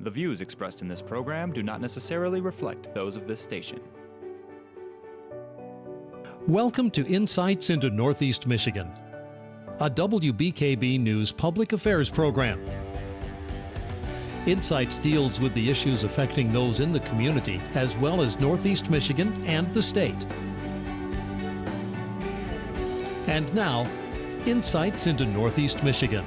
The views expressed in this program do not necessarily reflect those of this station. Welcome to Insights into Northeast Michigan, a WBKB News public affairs program. Insights deals with the issues affecting those in the community as well as Northeast Michigan and the state. And now, Insights into Northeast Michigan.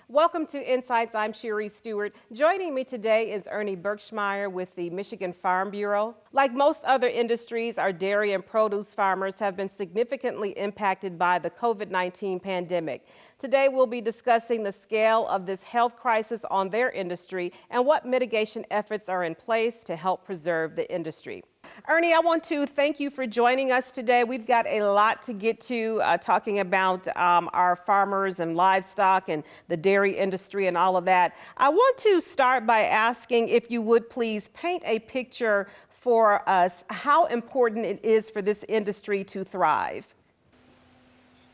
Welcome to Insights. I'm Sherry Stewart. Joining me today is Ernie Berkshire with the Michigan Farm Bureau. Like most other industries, our dairy and produce farmers have been significantly impacted by the COVID-19 pandemic. Today we'll be discussing the scale of this health crisis on their industry and what mitigation efforts are in place to help preserve the industry. Ernie, I want to thank you for joining us today. We've got a lot to get to talking about our farmers and livestock and the dairy industry and all of that. I want to start by asking if you would please paint a picture for us how important it is for this industry to thrive.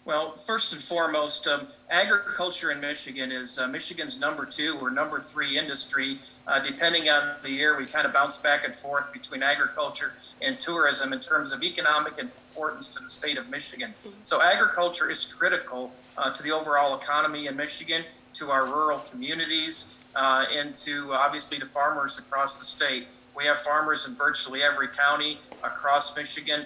Well, first and foremost, agriculture in Michigan is Michigan's number 2 or number 3 industry. Depending on the year, we kind of bounce back and forth between agriculture and tourism in terms of economic importance to the state of Michigan. So agriculture is critical to the overall economy in Michigan, to our rural communities, and to obviously to farmers across the state. We have farmers in virtually every county across Michigan.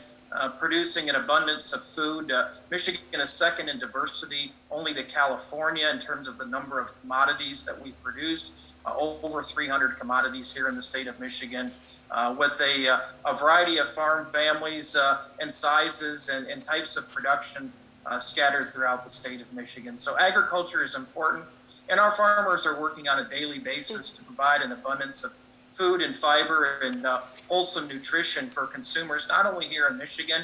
Producing an abundance of food. Michigan is second in diversity only to California in terms of the number of commodities that we produce. Over 300 commodities here in the state of Michigan, with a variety of farm families and sizes and types of production scattered throughout the state of Michigan. So agriculture is important, and our farmers are working on a daily basis to provide an abundance of food and fiber and wholesome nutrition for consumers, not only here in Michigan,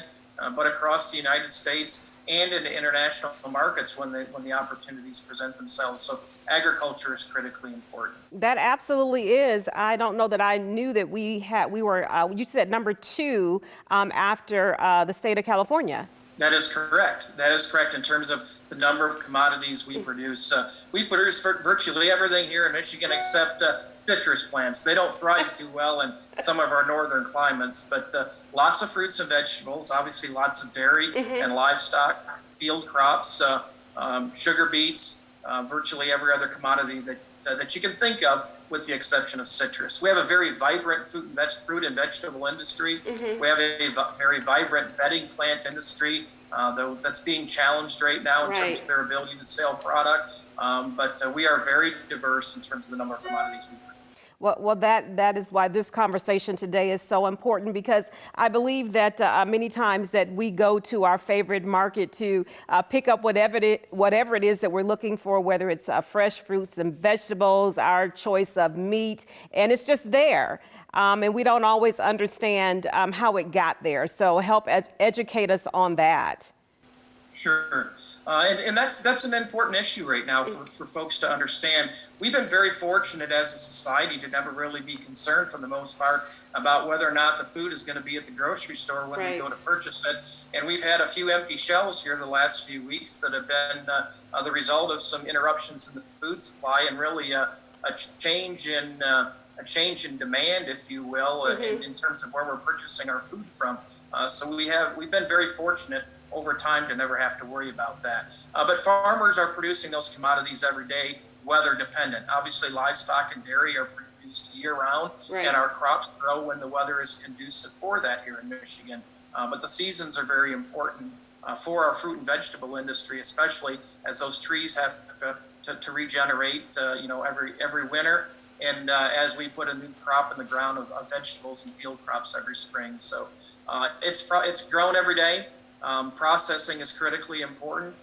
but across the United States and into international markets when the opportunities present themselves. So agriculture is critically important. That absolutely is. I don't know that I knew that we were, you said number 2 after the state of California. That is correct. That is correct in terms of the number of commodities we produce. We produce virtually everything here in Michigan except citrus plants. They don't thrive too well in some of our northern climates, but lots of fruits and vegetables, obviously lots of dairy and livestock, field crops, sugar beets, virtually every other commodity that you can think of with the exception of citrus. We have a very vibrant fruit and vegetable industry. We have a very vibrant bedding plant industry, though that's being challenged right now in terms of their ability to sell product. But we are very diverse in terms of the number of commodities we produce. Well, that is why this conversation today is so important, because I believe that many times that we go to our favorite market to pick up whatever it is that we're looking for, whether it's fresh fruits and vegetables, our choice of meat, and it's just there. And we don't always understand how it got there. So help educate us on that. Sure. And that's an important issue right now for folks to understand. We've been very fortunate as a society to never really be concerned, for the most part, about whether or not the food is going to be at the grocery store when we go to purchase it. And we've had a few empty shelves here the last few weeks that have been the result of some interruptions in the food supply and really a change in demand, if you will, in terms of where we're purchasing our food from. So we've been very fortunate over time to never have to worry about that. But farmers are producing those commodities every day, weather dependent. Obviously, livestock and dairy are produced year round, and our crops grow when the weather is conducive for that here in Michigan. But the seasons are very important for our fruit and vegetable industry, especially as those trees have to regenerate, every winter. And as we put a new crop in the ground of vegetables and field crops every spring. So it's grown every day. Processing is critically important.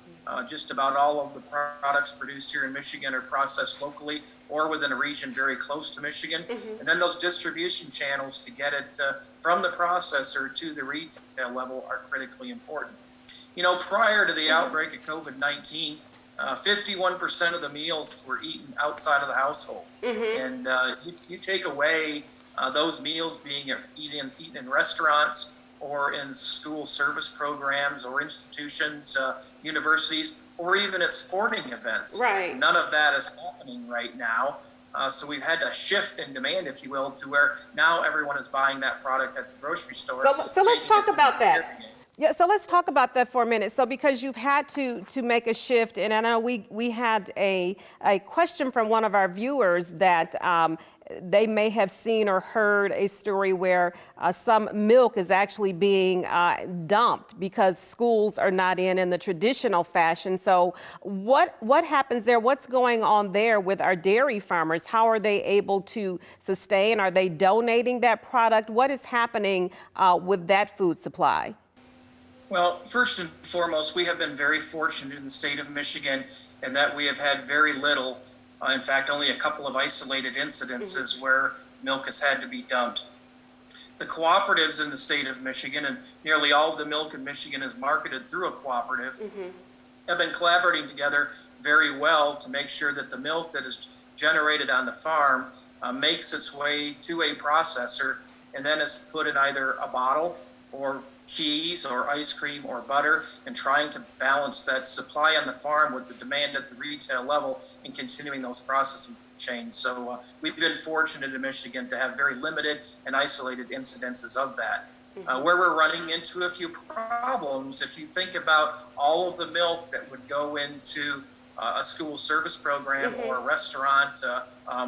Just about all of the products produced here in Michigan are processed locally or within a region very close to Michigan. And then those distribution channels to get it from the processor to the retail level are critically important. Prior to the outbreak of COVID-19, 51% of the meals were eaten outside of the household. And you take away those meals being eaten in restaurants or in school service programs or institutions, universities, or even at sporting events. Right. None of that is happening right now. So we've had a shift in demand, if you will, to where now everyone is buying that product at the grocery store. So let's talk about that. Yeah, so let's talk about that for a minute. So because you've had to make a shift, and I know we had a question from one of our viewers that they may have seen or heard a story where some milk is actually being dumped because schools are not in the traditional fashion. So what happens there? What's going on there with our dairy farmers? How are they able to sustain? Are they donating that product? What is happening with that food supply? Well, first and foremost, we have been very fortunate in the state of Michigan in that we have had very little, in fact, only a couple of isolated incidences where milk has had to be dumped. The cooperatives in the state of Michigan, and nearly all of the milk in Michigan is marketed through a cooperative, have been collaborating together very well to make sure that the milk that is generated on the farm makes its way to a processor and then is put in either a bottle or cheese or ice cream or butter, and trying to balance that supply on the farm with the demand at the retail level and continuing those processing chains. So we've been fortunate in Michigan to have very limited and isolated incidences of that. Where we're running into a few problems, if you think about all of the milk that would go into a school service program or a restaurant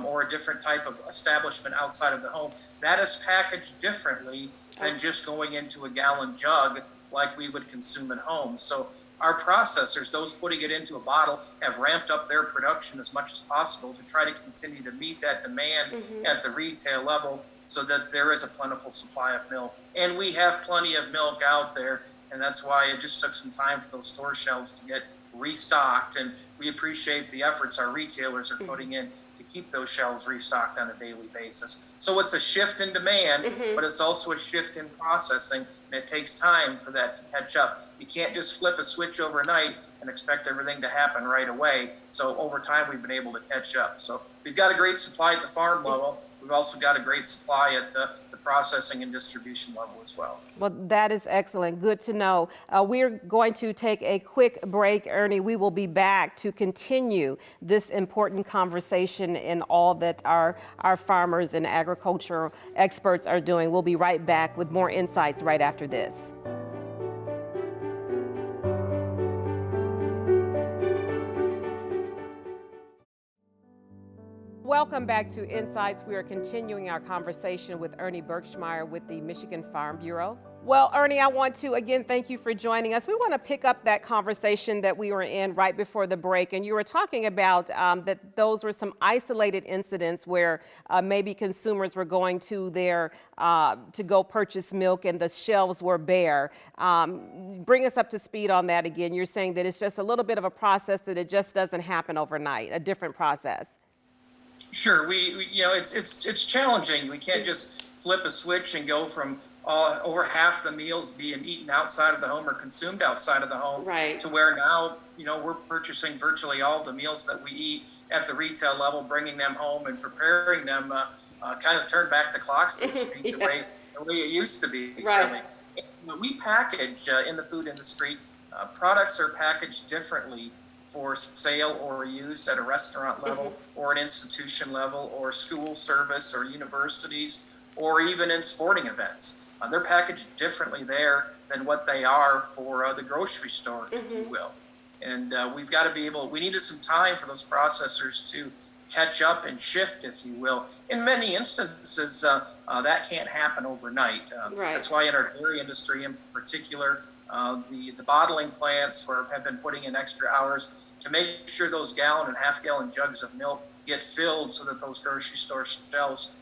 or a different type of establishment outside of the home, that is packaged differently than just going into a gallon jug like we would consume at home. So our processors, those putting it into a bottle, have ramped up their production as much as possible to try to continue to meet that demand at the retail level so that there is a plentiful supply of milk. And we have plenty of milk out there, and that's why it just took some time for those store shelves to get restocked. And we appreciate the efforts our retailers are putting in to keep those shelves restocked on a daily basis. So it's a shift in demand, but it's also a shift in processing, and it takes time for that to catch up. You can't just flip a switch overnight and expect everything to happen right away. So over time, we've been able to catch up. So we've got a great supply at the farm level. We've also got a great supply at the processing and distribution level as well. Well, that is excellent. Good to know. We're going to take a quick break, Ernie. We will be back to continue this important conversation in all that our farmers and agricultural experts are doing. We'll be right back with more insights right after this. Welcome back to Insights. We are continuing our conversation with Ernie Berkshire with the Michigan Farm Bureau. Well, Ernie, I want to again thank you for joining us. We want to pick up that conversation that we were in right before the break, and you were talking about that those were some isolated incidents where maybe consumers were going to their to go purchase milk and the shelves were bare. Bring us up to speed on that again. You're saying that it's just a little bit of a process, that it just doesn't happen overnight, a different process. Sure, we you know, it's challenging. We can't just flip a switch and go from over half the meals being eaten outside of the home or consumed outside of the home, Right. to where now, you know, we're purchasing virtually all the meals that we eat at the retail level, bringing them home and preparing them, kind of turn back the clock, so to speak, the way it used to be. Right. Really. And we package in the food industry, products are packaged differently for sale or use at a restaurant level or an institution level or school service or universities or even in sporting events. They're packaged differently there than what they are for the grocery store, if you will. And we've got to be able, we needed some time for those processors to catch up and shift, if you will. In many instances, that can't happen overnight. Right. That's why in our dairy industry in particular, the bottling plants have been putting in extra hours to make sure those gallon and half gallon jugs of milk get filled so that those grocery store shelves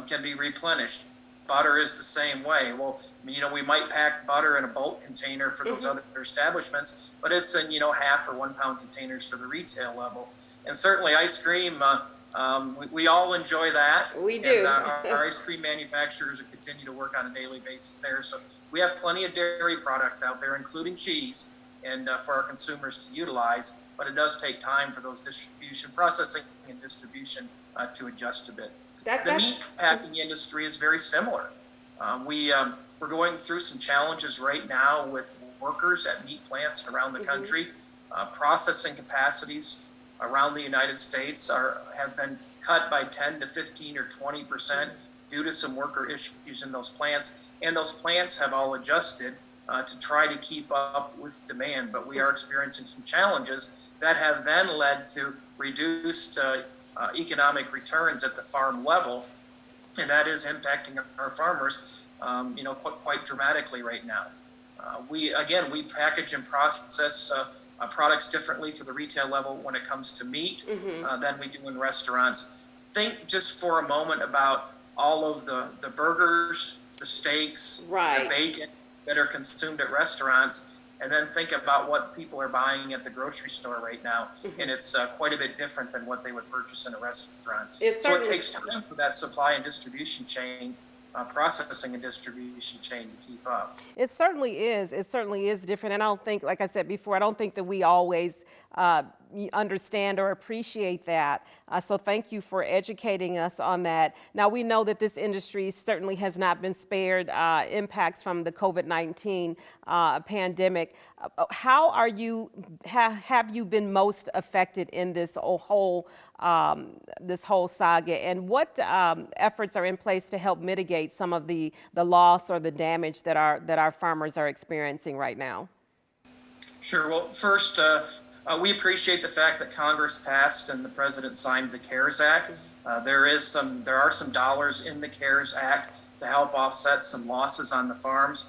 can be replenished. Butter is the same way. Well, you know, we might pack butter in a bulk container for those other establishments, but it's in, you know, half or 1 pound containers for the retail level. And certainly ice cream, we all enjoy that. We do. And our ice cream manufacturers continue to work on a daily basis there. So we have plenty of dairy product out there, including cheese, and for our consumers to utilize. But it does take time for those processing and distribution to adjust a bit. The meat packing industry is very similar. We're going through some challenges right now with workers at meat plants around the country. Processing capacities around the United States have been cut by 10 to 15 or 20% due to some worker issues in those plants. And those plants have all adjusted to try to keep up with demand. But we are experiencing some challenges that have then led to reduced economic returns at the farm level. And that is impacting our farmers, quite dramatically right now. We package and process products differently for the retail level when it comes to meat than we do in restaurants. Think just for a moment about all of the burgers, the steaks, Right. the bacon that are consumed at restaurants, and then think about what people are buying at the grocery store right now. And it's quite a bit different than what they would purchase in a restaurant. So it takes time for that supply and distribution chain, processing and distribution chain to keep up. It certainly is. It certainly is different. And I don't think, like I said before, I don't think that we always understand or appreciate that. So thank you for educating us on that. Now, we know that this industry certainly has not been spared impacts from the COVID-19 pandemic. How are you, have you been most affected in this whole saga? And what efforts are in place to help mitigate some of the loss or the damage that our farmers are experiencing right now? Sure. Well, first, we appreciate the fact that Congress passed and the President signed the CARES Act. There are some dollars in the CARES Act to help offset some losses on the farms.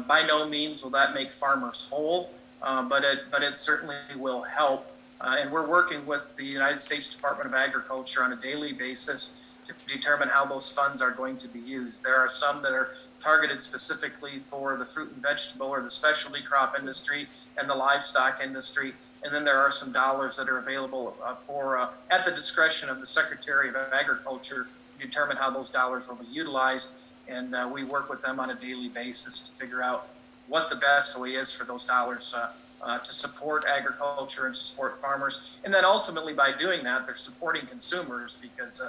By no means will that make farmers whole, but it certainly will help. And we're working with the United States Department of Agriculture on a daily basis to determine how those funds are going to be used. There are some that are targeted specifically for the fruit and vegetable or the specialty crop industry and the livestock industry. And then there are some dollars that are available at the discretion of the Secretary of Agriculture to determine how those dollars will be utilized. And we work with them on a daily basis to figure out what the best way is for those dollars to support agriculture and to support farmers. And then ultimately by doing that, they're supporting consumers because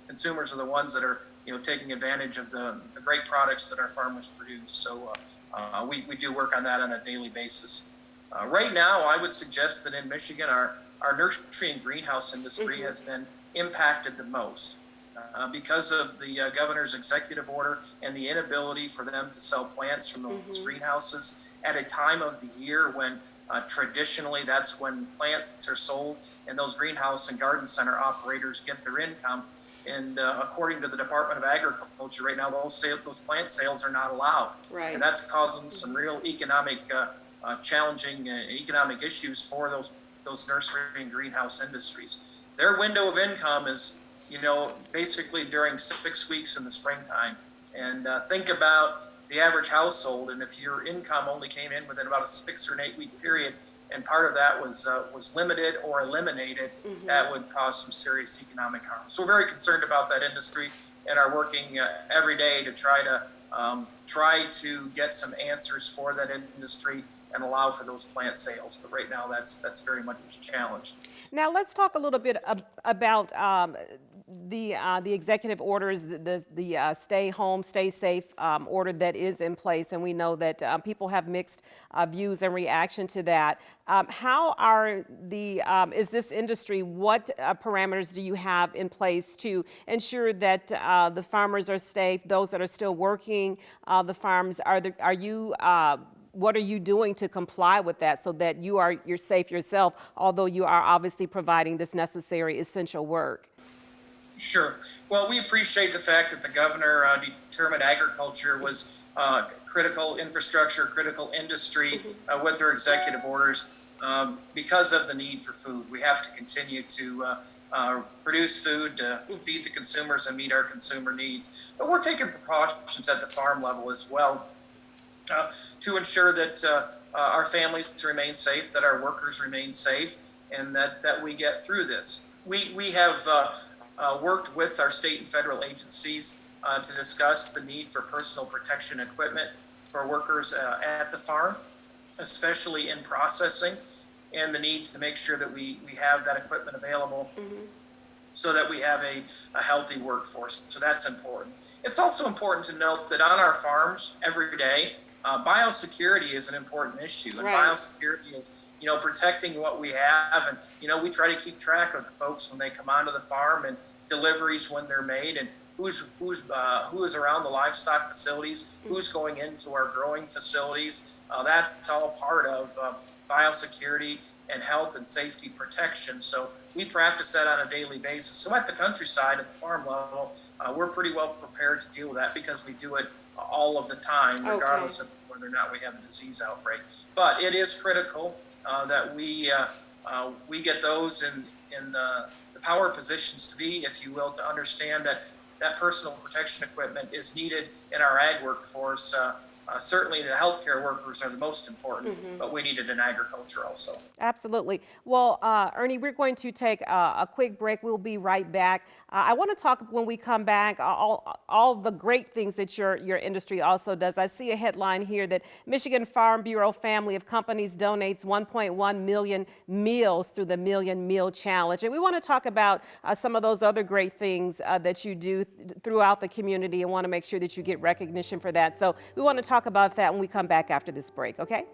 consumers are the ones that are taking advantage of the great products that our farmers produce. So we do work on that on a daily basis. Right now, I would suggest that in Michigan, our nursery and greenhouse industry has been impacted the most because of the governor's executive order and the inability for them to sell plants from those greenhouses at a time of the year when traditionally that's when plants are sold and those greenhouse and garden center operators get their income. And according to the Department of Agriculture, right now those plant sales are not allowed. Right. And that's causing some real challenging economic issues for those nursery and greenhouse industries. Their window of income is, basically during 6 weeks in the springtime. And think about the average household, and if your income only came in within about a 6 or an 8 week period, and part of that was limited or eliminated, that would cause some serious economic harm. So we're very concerned about that industry and are working every day to try to get some answers for that industry and allow for those plant sales. But right now, that's very much challenged. Now let's talk a little bit about the executive orders, the stay home, stay safe order that is in place, and we know that people have mixed views and reaction to that. How are is this industry? What parameters do you have in place to ensure that the farmers are safe? Those that are still working the farms, what are you doing to comply with that so that you're safe yourself, although you are obviously providing this necessary essential work? Sure. Well, we appreciate the fact that the governor determined agriculture was critical infrastructure, critical industry with her executive orders because of the need for food. We have to continue to produce food to feed the consumers and meet our consumer needs. But we're taking precautions at the farm level as well to ensure that our families remain safe, that our workers remain safe, and that we get through this. We have worked with our state and federal agencies to discuss the need for personal protection equipment for workers at the farm, especially in processing, and the need to make sure that we have that equipment available so that we have a healthy workforce. So that's important. It's also important to note that on our farms every day, biosecurity is an important issue, and Right. biosecurity is protecting what we have. And, we try to keep track of the folks when they come onto the farm and deliveries when they're made, and who is around the livestock facilities, who's going into our growing facilities. That's all part of biosecurity and health and safety protection. So we practice that on a daily basis. So at the countryside, at the farm level, we're pretty well prepared to deal with that because we do it all of the time, regardless of whether or not we have a disease outbreak. But it is critical that we get those in the power positions to be, if you will, to understand that personal protection equipment is needed in our ag workforce. Certainly the healthcare workers are the most important, but we need it in agriculture also. Absolutely. Well, Ernie, we're going to take a quick break. We'll be right back. I want to talk when we come back all the great things that your industry also does. I see a headline here that Michigan Farm Bureau family of companies donates 1.1 million meals through the Million Meal Challenge. And we want to talk about some of those other great things that you do throughout the community and want to make sure that you get recognition for that. So we want to talk about that when we come back after this break, okay?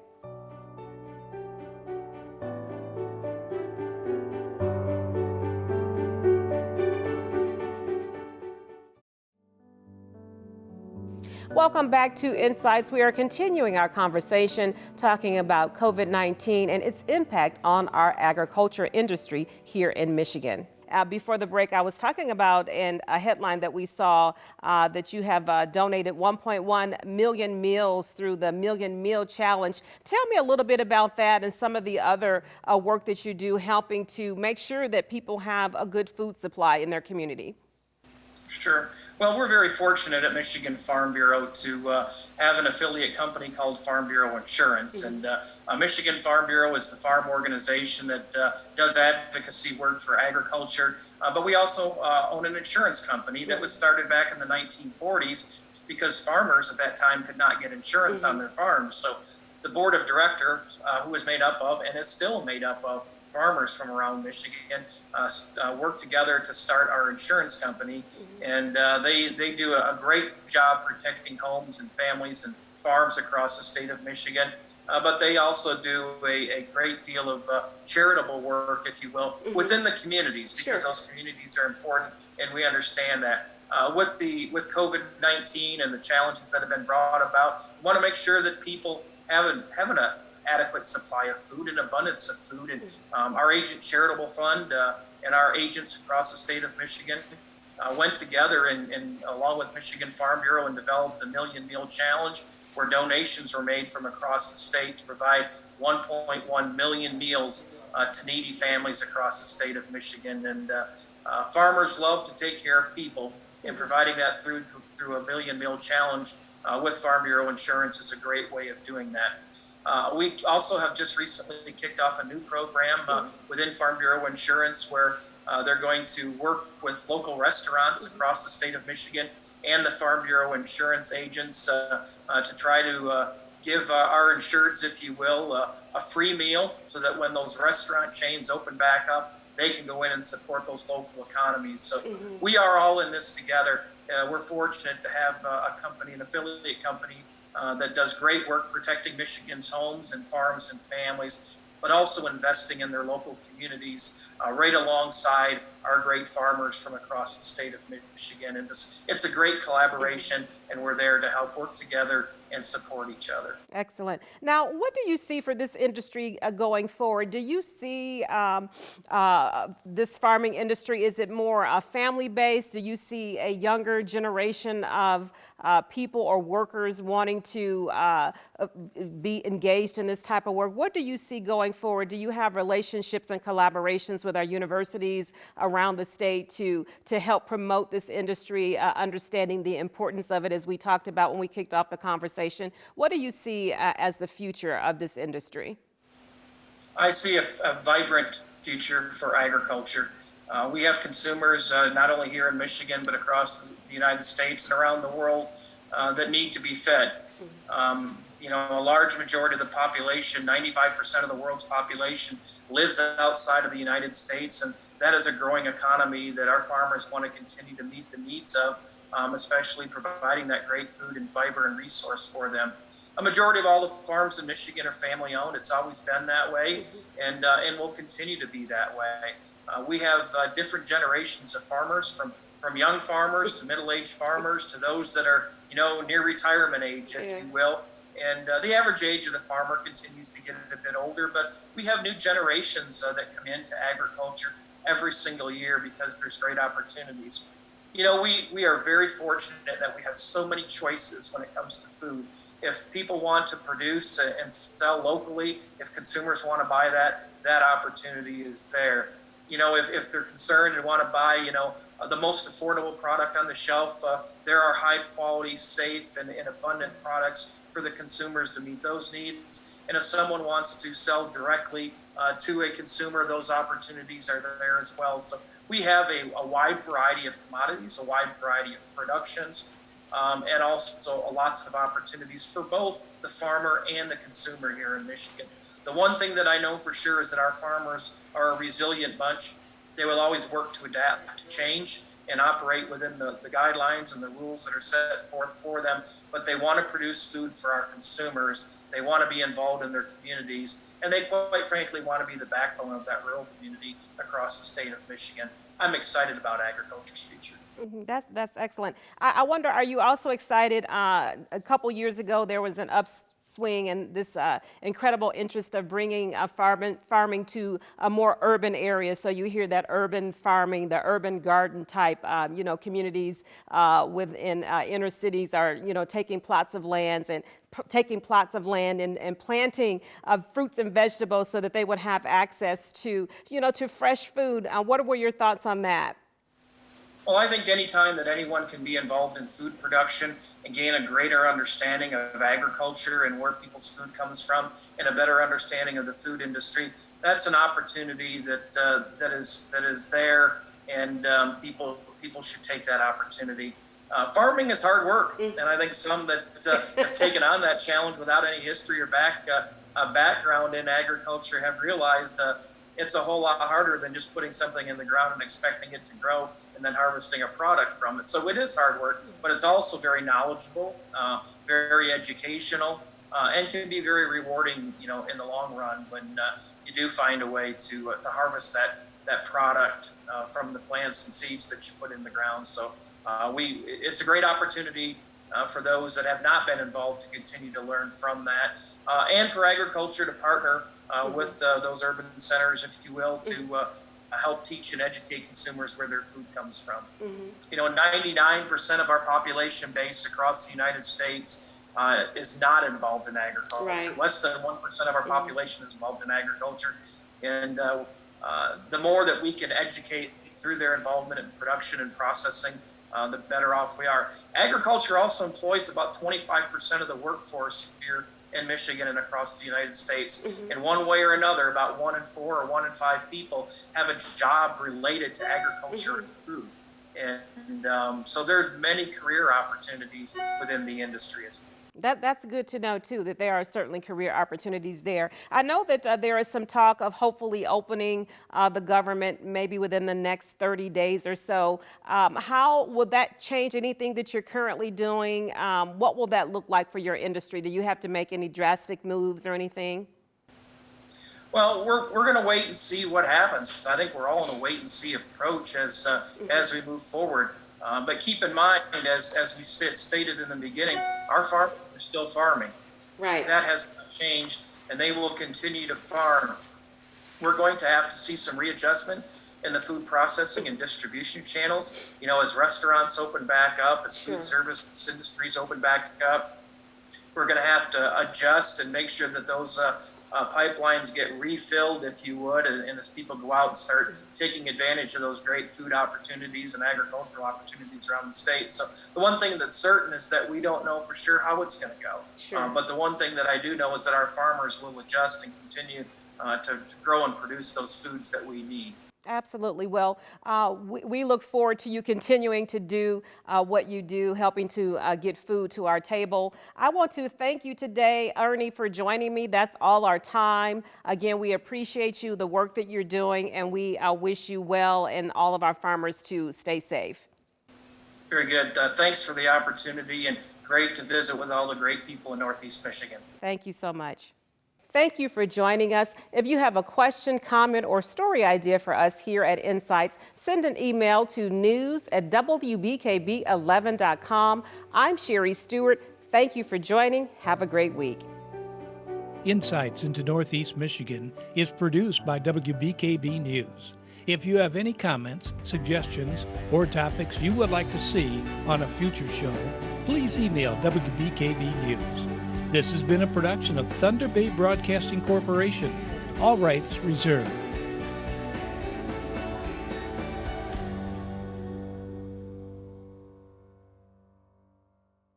Welcome back to Insights. We are continuing our conversation talking about COVID-19 and its impact on our agriculture industry here in Michigan. Before the break, I was talking about in a headline that we saw that you have donated 1.1 million meals through the Million Meal Challenge. Tell me a little bit about that and some of the other work that you do helping to make sure that people have a good food supply in their community. Sure. Well, we're very fortunate at Michigan Farm Bureau to have an affiliate company called Farm Bureau Insurance. And Michigan Farm Bureau is the farm organization that does advocacy work for agriculture. But we also own an insurance company that was started back in the 1940s because farmers at that time could not get insurance on their farms. So the board of directors, who is made up of and is still made up of farmers from around Michigan, work together to start our insurance company. And they do a great job protecting homes and families and farms across the state of Michigan. But they also do a great deal of charitable work, if you will, within the communities, because those communities are important, and we understand that. With COVID-19 and the challenges that have been brought about, we want to make sure that people have an adequate supply of food, an abundance of food. And our Agent Charitable Fund and our agents across the state of Michigan went together and along with Michigan Farm Bureau and developed the Million Meal Challenge, where donations were made from across the state to provide 1.1 million meals to needy families across the state of Michigan. And farmers love to take care of people, and providing that through a Million Meal Challenge with Farm Bureau Insurance is a great way of doing that. We also have just recently kicked off a new program within Farm Bureau Insurance where they're going to work with local restaurants across the state of Michigan and the Farm Bureau Insurance agents to try to give our insureds, if you will, a free meal so that when those restaurant chains open back up, they can go in and support those local economies. So we are all in this together. We're fortunate to have a company, an affiliate company, that does great work protecting Michigan's homes and farms and families, but also investing in their local communities right alongside our great farmers from across the state of Michigan. And it's a great collaboration, and we're there to help work together and support each other. Excellent. Now, what do you see for this industry going forward? Do you see this farming industry, is it more family-based? Do you see a younger generation of people or workers wanting to be engaged in this type of work? What do you see going forward? Do you have relationships and collaborations with our universities around the state to help promote this industry, understanding the importance of it as we talked about when we kicked off the conversation? What do you see as the future of this industry? I see a vibrant future for agriculture. We have consumers not only here in Michigan, but across the United States and around the world that need to be fed. A large majority of the population, 95% of the world's population, lives outside of the United States, and that is a growing economy that our farmers want to continue to meet the needs of, especially providing that great food and fiber and resource for them. a majority of all the farms in Michigan are family owned. It's always been that way, and will continue to be that way. We have different generations of farmers, from young farmers to middle-aged farmers to those that are, near retirement age, if you will. And the average age of the farmer continues to get a bit older, but we have new generations that come into agriculture every single year because there's great opportunities. We are very fortunate that we have so many choices when it comes to food. If people want to produce and sell locally, if consumers want to buy that opportunity is there. If they're concerned and want to buy, the most affordable product on the shelf, there are high quality, safe, and abundant products for the consumers to meet those needs. And if someone wants to sell directly to a consumer, those opportunities are there as well. So we have a wide variety of commodities, a wide variety of productions, and also lots of opportunities for both the farmer and the consumer here in Michigan. The one thing that I know for sure is that our farmers are a resilient bunch. They will always work to adapt to change and operate within the guidelines and the rules that are set forth for them, but they want to produce food for our consumers. They want to be involved in their communities, and they quite frankly want to be the backbone of that rural community across the state of Michigan. I'm excited about agriculture's future. That's excellent. I wonder, are you also excited? A couple years ago, there was an upswing and this incredible interest of bringing farming to a more urban area. So you hear that urban farming, the urban garden type, communities within inner cities are, taking plots of lands and and planting fruits and vegetables so that they would have access to, to fresh food. What were your thoughts on that? Well, I think any time that anyone can be involved in food production and gain a greater understanding of agriculture and where people's food comes from and a better understanding of the food industry, that's an opportunity that is there, and people should take that opportunity. Farming is hard work, and I think some that have taken on that challenge without any history or background in agriculture have realized it's a whole lot harder than just putting something in the ground and expecting it to grow and then harvesting a product from it. So it is hard work, but it's also very knowledgeable, very educational, and can be very rewarding, in the long run when you do find a way to harvest that product from the plants and seeds that you put in the ground. So it's a great opportunity for those that have not been involved to continue to learn from that, and for agriculture to partner with those urban centers, if you will, to help teach and educate consumers where their food comes from. 99% of our population base across the United States is not involved in agriculture. Right. Less than 1% of our population is involved in agriculture. And the more that we can educate through their involvement in production and processing, the better off we are. Agriculture also employs about 25% of the workforce here in Michigan and across the United States. In one way or another, about 1 in 4 or 1 in 5 people have a job related to agriculture and food. And so there's many career opportunities within the industry as well. That's good to know, too, that there are certainly career opportunities there. I know that there is some talk of hopefully opening the government maybe within the next 30 days or so. How will that change anything that you're currently doing? What will that look like for your industry? Do you have to make any drastic moves or anything? Well, we're going to wait and see what happens. I think we're all in a wait and see approach as we move forward. But keep in mind, as we stated in the beginning, our farmers are still farming. Right. That has not changed, and they will continue to farm. We're going to have to see some readjustment in the food processing and distribution channels. As restaurants open back up, as food service industries open back up, we're going to have to adjust and make sure that those pipelines get refilled, if you would, and as people go out and start taking advantage of those great food opportunities and agricultural opportunities around the state. So the one thing that's certain is that we don't know for sure how it's going to go. Sure. But the one thing that I do know is that our farmers will adjust and continue to grow and produce those foods that we need. Absolutely. Well, we look forward to you continuing to do what you do, helping to get food to our table. I want to thank you today, Ernie, for joining me. That's all our time. Again, we appreciate you, the work that you're doing, and we wish you well and all of our farmers to stay safe. Very good. Thanks for the opportunity, and great to visit with all the great people in Northeast Michigan. Thank you so much. Thank you for joining us. If you have a question, comment, or story idea for us here at Insights, send an email to news@wbkb11.com. I'm Sherry Stewart. Thank you for joining. Have a great week. Insights into Northeast Michigan is produced by WBKB News. If you have any comments, suggestions, or topics you would like to see on a future show, please email WBKB News. This has been a production of Thunder Bay Broadcasting Corporation. All rights reserved.